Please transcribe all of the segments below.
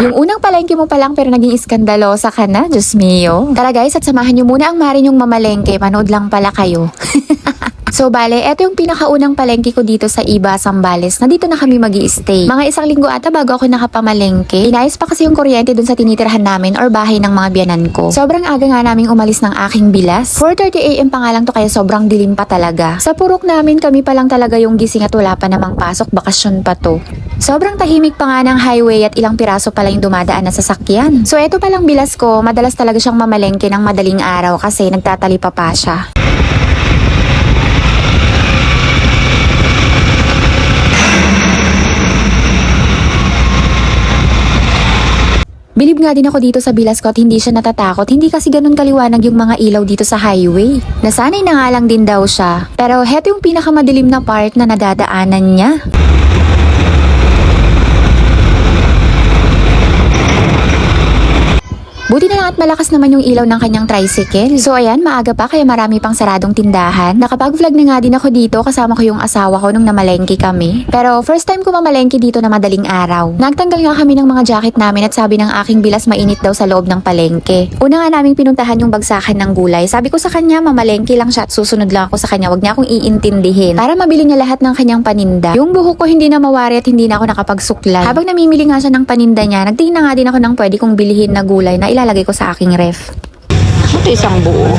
Yung unang palengke mo pa lang pero naging iskandalosa ka na, Diyos mio. Tara guys, at samahan nyo muna ang Mari nyong mamalengke. Manood lang pala kayo. So bale, eto yung pinakaunang palengke ko dito sa Iba, Zambales, na dito na kami magi-stay. Mga isang linggo ata bago ako nakapamalengke. Inayos pa kasi yung kuryente dun sa tinitirhan namin or bahay ng mga biyanan ko. Sobrang aga nga naming umalis ng aking bilas. 4:30 AM pa nga lang to kaya sobrang dilim pa talaga. Sa purok namin kami pa lang talaga yung gising at wala pa namang pasok, bakasyon pa to. Sobrang tahimik pa nga ng highway at ilang piraso pa lang yung dumadaan na sasakyan. So eto palang bilas ko, madalas talaga siyang mamalengke ng madaling araw kasi nagtatalipa pa siya. Bilib nga din ako dito sa bilas ko at hindi siya natatakot. Hindi kasi ganun kaliwanag yung mga ilaw dito sa highway. Nasanay na nga lang din daw siya. Pero heto yung pinakamadilim na part na nadadaanan niya. Buti na lang at malakas naman yung ilaw ng kanyang tricycle. So ayan, maaga pa kaya marami pang saradong tindahan. Nakapag-vlog na nga din ako dito kasama ko yung asawa ko nung namalengke kami. Pero first time ko mamalengke dito na madaling araw. Nagtanggal nga kami ng mga jacket namin at sabi ng aking bilas mainit daw sa loob ng palengke. Una nga naming pinuntahan yung bagsakan ng gulay. Sabi ko sa kanya mamalengke lang siya at susunod lang ako sa kanya. Wag niya akong iintindihin. Para mabili niya lahat ng kanyang paninda. Yung buhok ko hindi na mawari at hindi na ako nakapagsuklay. Habang namimili nga siya ng paninda niya, nagtingin na nga din ako ng pwede kong bilihin na gulay na ilalagay ko sa aking ref. Ito isang buo.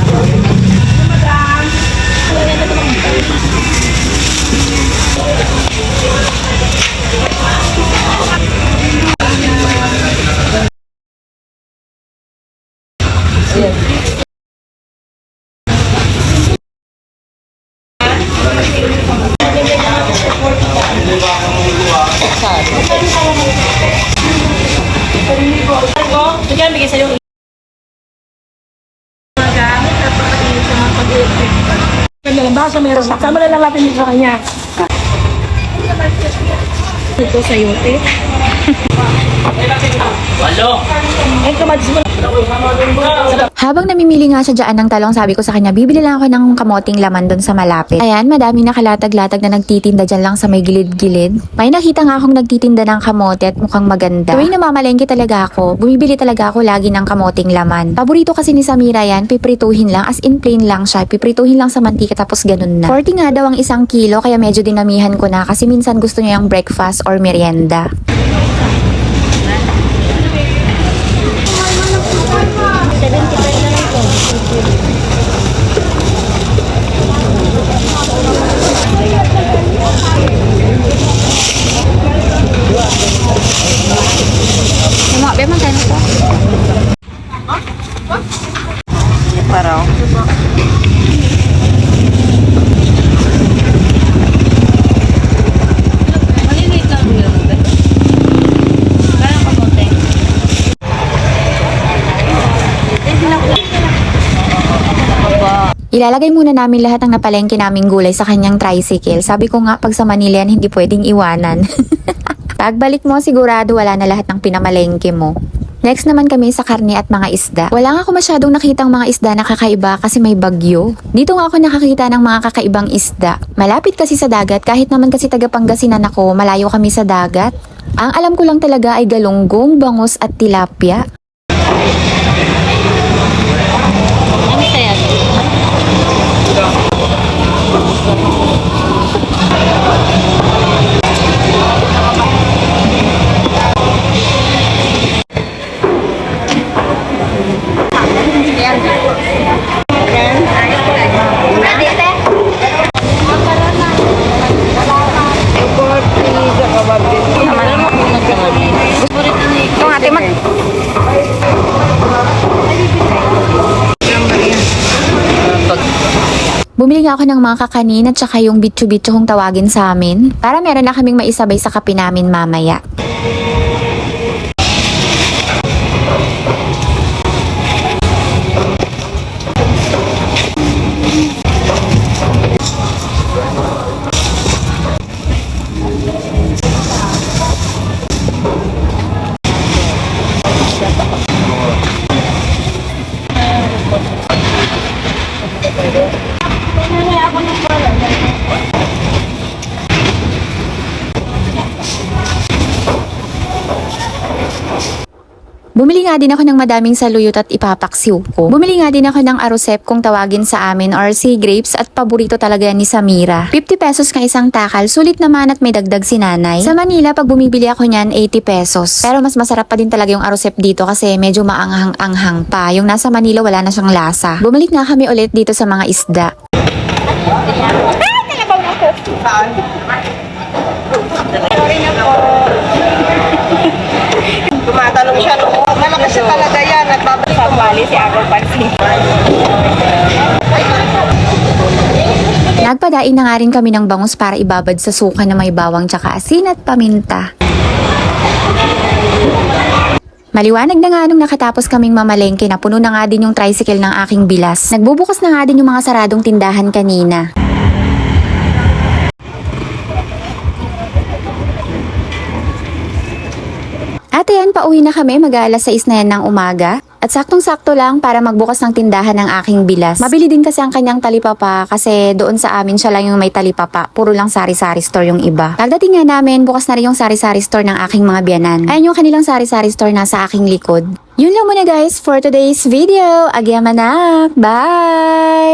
Baka meron. Sama na lang natin dito sa kanya. Ito sa yote. Habang namimili nga siya dyan ng talong, sabi ko sa kanya, bibili lang ako ng kamoting laman doon sa malapit. Ayan, madami nakalatag-latag na nagtitinda dyan lang sa may gilid-gilid. May nakita nga akong nagtitinda ng kamote at mukhang maganda. Tuwing namamalengke talaga ako, bumibili talaga ako lagi ng kamoting laman. Paborito kasi ni Samira yan, piprituhin lang, as in plain lang siya. Piprituhin lang sa mantika tapos ganun na. 40 nga daw ang isang kilo, kaya medyo dinamihan ko na kasi minsan gusto niya yung breakfast or merienda. Paraw. Maliliit lang yun. Parang kamote. Ilalagay muna namin lahat ng napalengke naming gulay sa kanyang tricycle. Sabi ko nga, pag sa Manila yan, hindi pwedeng iwanan. Pagbalik mo, sigurado wala na lahat ng pinamalengke mo. Next naman kami sa karne at mga isda. Wala nga ako masyadong nakitang mga isda na kakaiba kasi may bagyo. Dito nga ako nakakita ng mga kakaibang isda. Malapit kasi sa dagat, kahit naman kasi taga Pangasinan ako, malayo kami sa dagat. Ang alam ko lang talaga ay galunggong, bangus at tilapia. Ano kaya? Bumili nga ako ng mga kakanin at saka yung bitsu-bitsu kung tawagin sa amin para meron na kaming maisabay sa kape namin mamaya. Bumili nga din ako ng madaming saluyot at ipapaksiw ko. Bumili nga din ako ng arosep kung tawagin sa amin or sea grapes at paborito talaga yan ni Samira. 50 pesos ka isang takal, sulit naman at may dagdag si nanay. Sa Manila, pag bumibili ako niyan, 80 pesos. Pero mas masarap pa din talaga yung arosep dito kasi medyo maanghang-anghang pa. Yung nasa Manila, wala na siyang lasa. Bumalik nga kami ulit dito sa mga isda. Tumatalong siya, no? Malakas siya talaga yan. Nagbabalik Pabali si Agol Pansin. Nagpadain na nga rin kami ng bangus para ibabad sa suka na may bawang tsaka asin at paminta. Maliwanag na nga nung nakatapos kaming mamalengke na puno na nga din yung tricycle ng aking bilas. Nagbubukas na nga din yung mga saradong tindahan kanina. At ayan, pauwi na kami, mag-aalas 6 na yan ng umaga. At saktong-sakto lang para magbukas ng tindahan ng aking bilas. Mabili din kasi ang kanyang talipapa kasi doon sa amin siya lang yung may talipapa. Puro lang sari-sari store yung iba. Pagdating nga namin, bukas na rin yung sari-sari store ng aking mga biyanan. Ayan yung kanilang sari-sari store nasa aking likod. Yun lang muna guys for today's video. Agyamanak! Bye!